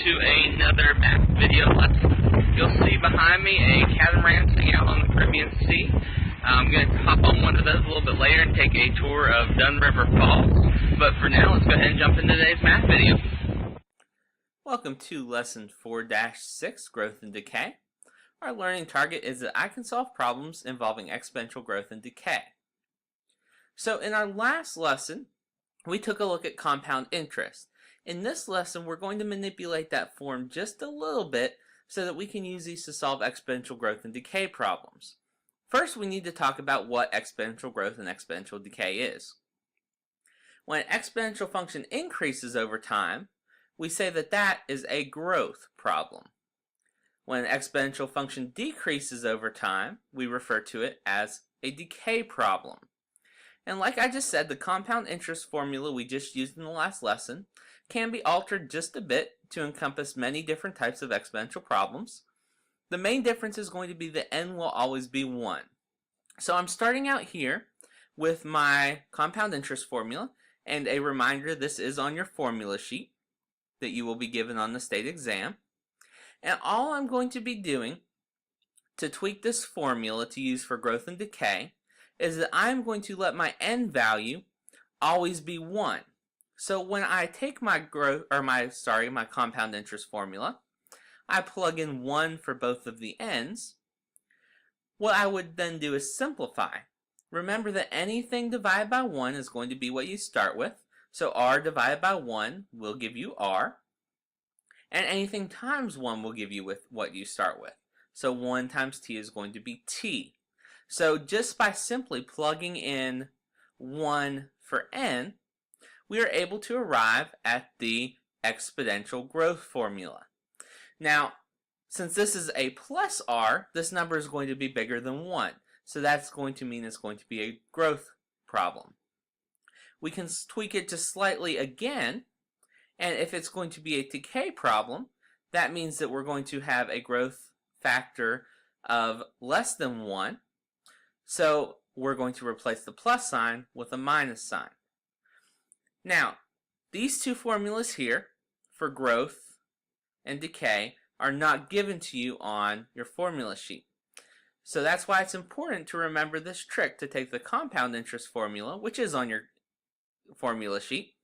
to another math video lesson. You'll see behind me a catamaran sitting out on the Caribbean Sea. I'm going to hop on one of those a little bit later and take a tour of Dunn River Falls. But for now, let's go ahead and jump into today's math video. Welcome to Lesson 4-6, Growth and Decay. Our learning target is that I can solve problems involving exponential growth and decay. So in our last lesson, we took a look at compound interest. In this lesson, we're going to manipulate that form just a little bit so that we can use these to solve exponential growth and decay problems. First, we need to talk about what exponential growth and exponential decay is. When an exponential function increases over time, we say that that is a growth problem. When an exponential function decreases over time, we refer to it as a decay problem. And like I just said, the compound interest formula we just used in the last lesson can be altered just a bit to encompass many different types of exponential problems. The main difference is going to be that n will always be 1. So I'm starting out here with my compound interest formula, and a reminder, this is on your formula sheet that you will be given on the state exam. And all I'm going to be doing to tweak this formula to use for growth and decay is that I'm going to let my n value always be 1. So when I take my my compound interest formula, I plug in 1 for both of the n's. What I would then do is simplify. Remember that anything divided by 1 is going to be what you start with. So r divided by 1 will give you r. And anything times 1 will give you with what you start with. So 1 times t is going to be t. So just by simply plugging in 1 for n, we are able to arrive at the exponential growth formula. Now, since this is a plus r, this number is going to be bigger than 1. So that's going to mean it's going to be a growth problem. We can tweak it just slightly again, and if it's going to be a decay problem, that means that we're going to have a growth factor of less than 1. So we're going to replace the plus sign with a minus sign. Now, these two formulas here for growth and decay are not given to you on your formula sheet. So that's why it's important to remember this trick to take the compound interest formula, which is on your formula sheet,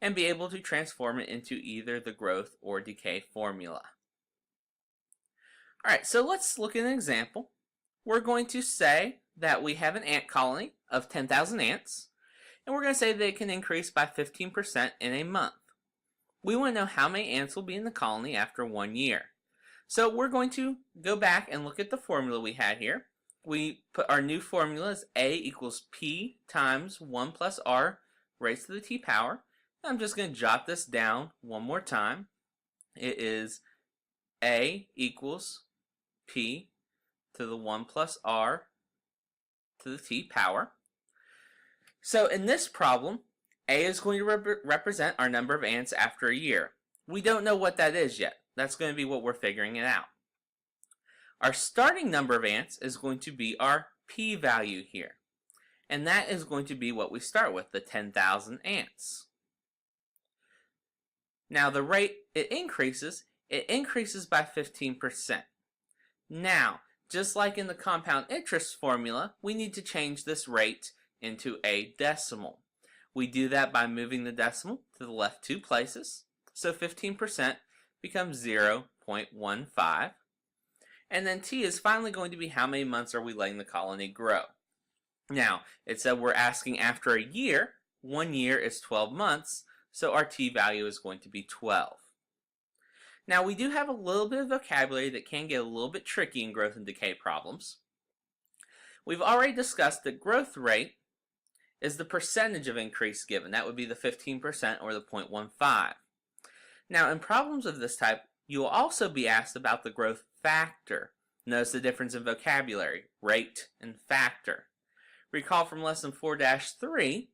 and be able to transform it into either the growth or decay formula. Alright, so let's look at an example. We're going to say that we have an ant colony of 10,000 ants, and we're going to say they can increase by 15% in a month. We want to know how many ants will be in the colony after 1 year. So we're going to go back and look at the formula we had here. We put our new formula as a equals p times 1 plus r raised to the t power. I'm just going to jot this down one more time. It is a equals p to the 1 plus r to the t power. So in this problem, a is going to represent our number of ants after a year. We don't know what that is yet. That's going to be what we're figuring it out. Our starting number of ants is going to be our p value here. And that is going to be what we start with, the 10,000 ants. Now the rate it increases by 15%. Now, just like in the compound interest formula, we need to change this rate into a decimal. We do that by moving the decimal to the left 2 places. So 15% becomes 0.15. And then t is finally going to be how many months are we letting the colony grow. Now, it said we're asking after a year. 1 year is 12 months, so our t value is going to be 12. Now, we do have a little bit of vocabulary that can get a little bit tricky in growth and decay problems. We've already discussed that growth rate is the percentage of increase given. That would be the 15% or the 0.15. Now, in problems of this type, you will also be asked about the growth factor. Notice the difference in vocabulary, rate and factor. Recall from lesson 4-3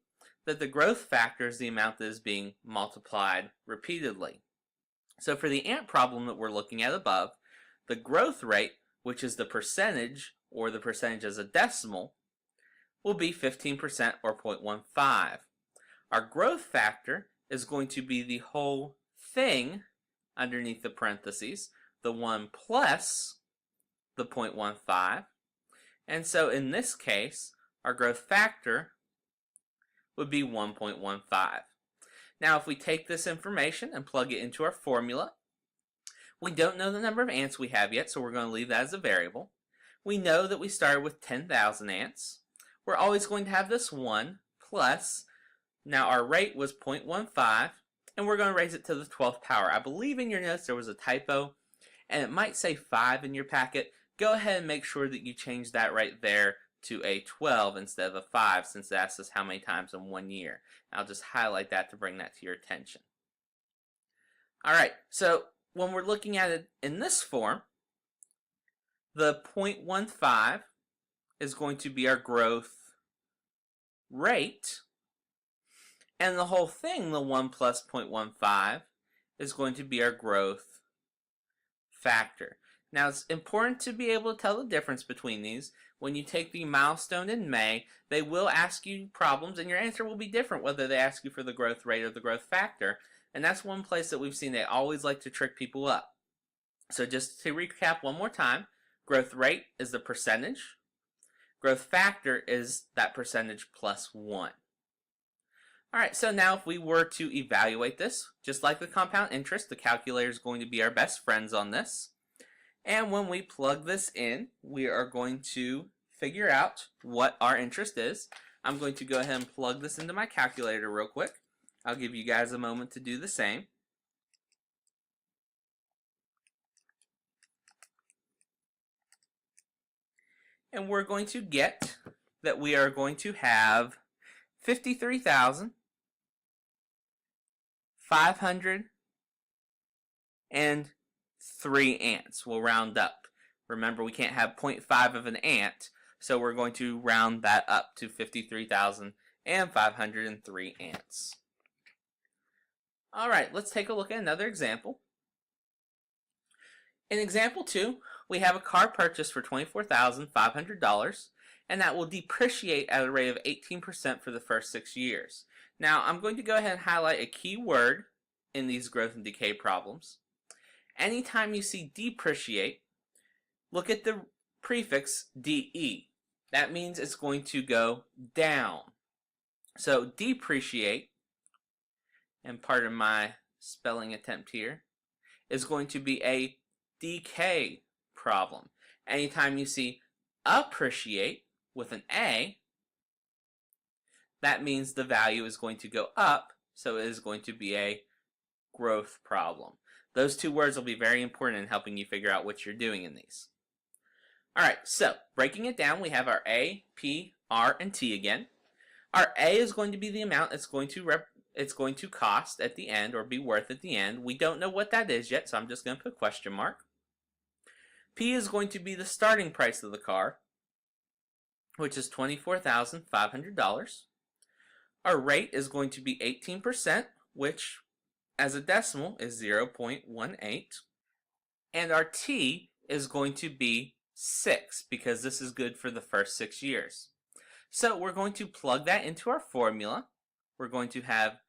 that the growth factor is the amount that is being multiplied repeatedly. So for the ant problem that we're looking at above, the growth rate, which is the percentage, or the percentage as a decimal, will be 15% or 0.15. Our growth factor is going to be the whole thing underneath the parentheses, the 1 plus the 0.15. And so in this case, our growth factor would be 1.15. Now if we take this information and plug it into our formula, we don't know the number of ants we have yet, so we're going to leave that as a variable. We know that we started with 10,000 ants. We're always going to have this 1 plus, now our rate was 0.15, and we're going to raise it to the 12th power. I believe in your notes there was a typo, and it might say 5 in your packet. Go ahead and make sure that you change that right there to a 12 instead of a 5, since it asks us how many times in 1 year. I'll just highlight that to bring that to your attention. Alright, so when we're looking at it in this form, the 0.15 is going to be our growth rate, and the whole thing, the 1 plus 0.15, is going to be our growth factor. Now it's important to be able to tell the difference between these. When you take the milestone in May, they will ask you problems and your answer will be different whether they ask you for the growth rate or the growth factor. And that's one place that we've seen they always like to trick people up. So just to recap one more time, growth rate is the percentage. Growth factor is that percentage plus 1. Alright, so now if we were to evaluate this, just like the compound interest, the calculator is going to be our best friends on this. And when we plug this in, we are going to figure out what our interest is. I'm going to go ahead and plug this into my calculator real quick. I'll give you guys a moment to do the same. And we're going to get that we are going to have 53,503 ants. We'll round up. Remember, we can't have 0.5 of an ant, so we're going to round that up to 53,503 ants. Alright, let's take a look at another example. In example 2, we have a car purchased for $24,500, and that will depreciate at a rate of 18% for the first 6 years. Now, I'm going to go ahead and highlight a key word in these growth and decay problems. Anytime you see depreciate, look at the prefix DE. That means it's going to go down. So depreciate, and pardon my spelling attempt here, is going to be a decay problem. Anytime you see appreciate with an A, that means the value is going to go up, so it is going to be a growth problem. Those two words will be very important in helping you figure out what you're doing in these. Alright, so breaking it down, we have our A, P, R, and T again. Our A is going to be the amount it's going to cost at the end, or be worth at the end. We don't know what that is yet, so I'm just going to put a question mark. P is going to be the starting price of the car, which is $24,500. Our rate is going to be 18%, which as a decimal is 0.18. And our T is going to be 6, because this is good for the first 6 years. So we're going to plug that into our formula. We're going to have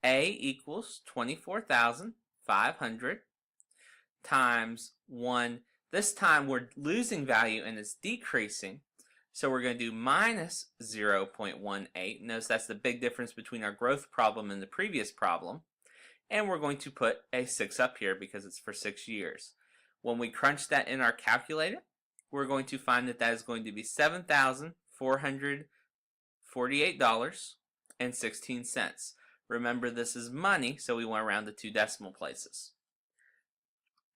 A equals 24,500 times 1. This time we're losing value and it's decreasing. So we're going to do minus 0.18. Notice that's the big difference between our growth problem and the previous problem. And we're going to put a 6 up here because it's for 6 years. When we crunch that in our calculator, we're going to find that that is going to be $7,448.16. Remember, this is money, so we want to round to 2 decimal places.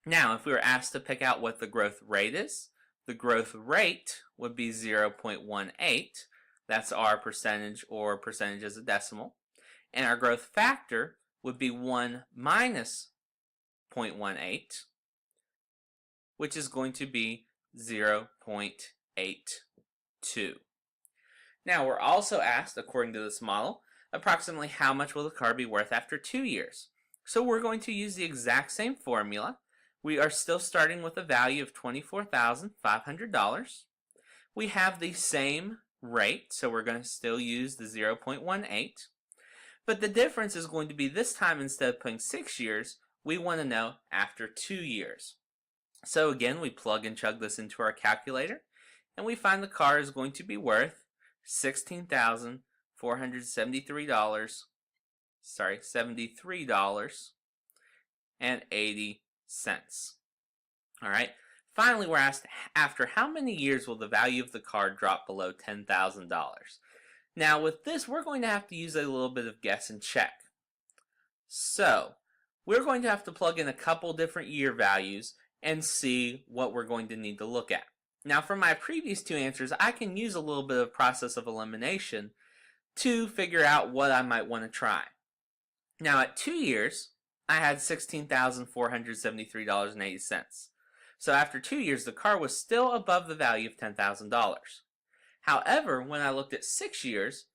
Now, if we were asked to pick out what the growth rate is, the growth rate would be 0.18. That's our percentage, or percentage as a decimal. And our growth factor would be 1 minus 0.18, which is going to be 0.82. Now, we're also asked, according to this model, approximately how much will the car be worth after 2 years. So we're going to use the exact same formula. We are still starting with a value of $24,500. We have the same rate, so we're going to still use the 0.18. But the difference is going to be this time, instead of putting 6 years, we want to know after 2 years. So again, we plug and chug this into our calculator, and we find the car is going to be worth $16,473. Sorry, $73.80. All right. Finally, we're asked, after how many years will the value of the car drop below $10,000? Now, with this, we're going to have to use a little bit of guess and check. So, we're going to have to plug in a couple different year values and see what we're going to need to look at. Now, for my previous two answers, I can use a little bit of process of elimination to figure out what I might want to try. Now, at 2 years, I had $16,473.80. So after 2 years, the car was still above the value of $10,000. However, when I looked at 6 years,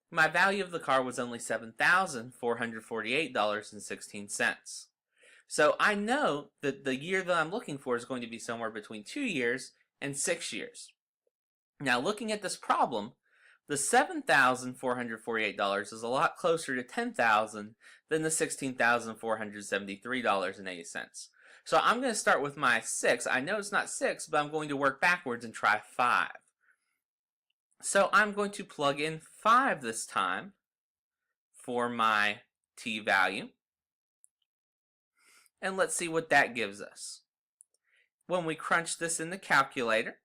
my value of the car was only $7,448.16. So I know that the year that I'm looking for is going to be somewhere between 2 years and 6 years. Now, looking at this problem, the $7,448 is a lot closer to $10,000 than the $16,473.80. So I'm going to start with my 6. I know it's not 6, but I'm going to work backwards and try 5. So I'm going to plug in 5 this time for my t value. And let's see what that gives us. When we crunch this in the calculator,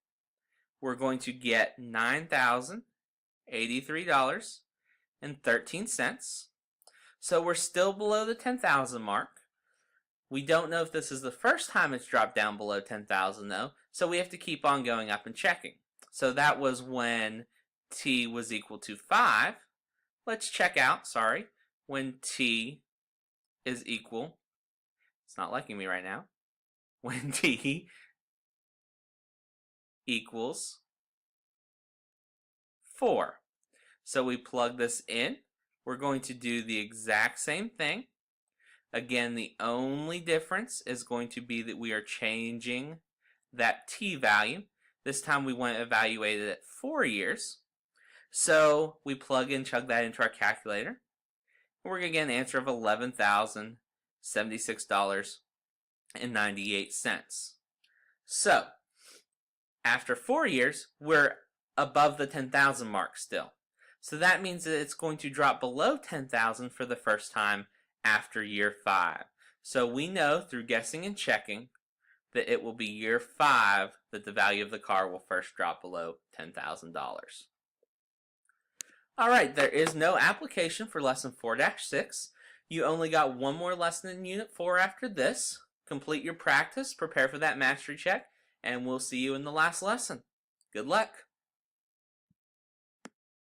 we're going to get $9,083.13. So we're still below the 10,000 mark. We don't know if this is the first time it's dropped down below 10,000 though, so we have to keep on going up and checking. So that was when t was equal to 5. Let's check out, when t is equal, it's not liking me right now, when t equals 4. So we plug this in. We're going to do the exact same thing. Again, the only difference is going to be that we are changing that t value. This time we want to evaluate it at 4 years. So we plug and chug that into our calculator. We're going to get an answer of $11,076.98. So, after 4 years, we're above the 10,000 mark still. So that means that it's going to drop below 10,000 for the first time after year 5. So we know through guessing and checking that it will be year 5 that the value of the car will first drop below $10,000. Alright, there is no application for lesson 4-6. You only got one more lesson in unit 4 after this. Complete your practice, prepare for that mastery check, and we'll see you in the last lesson. Good luck!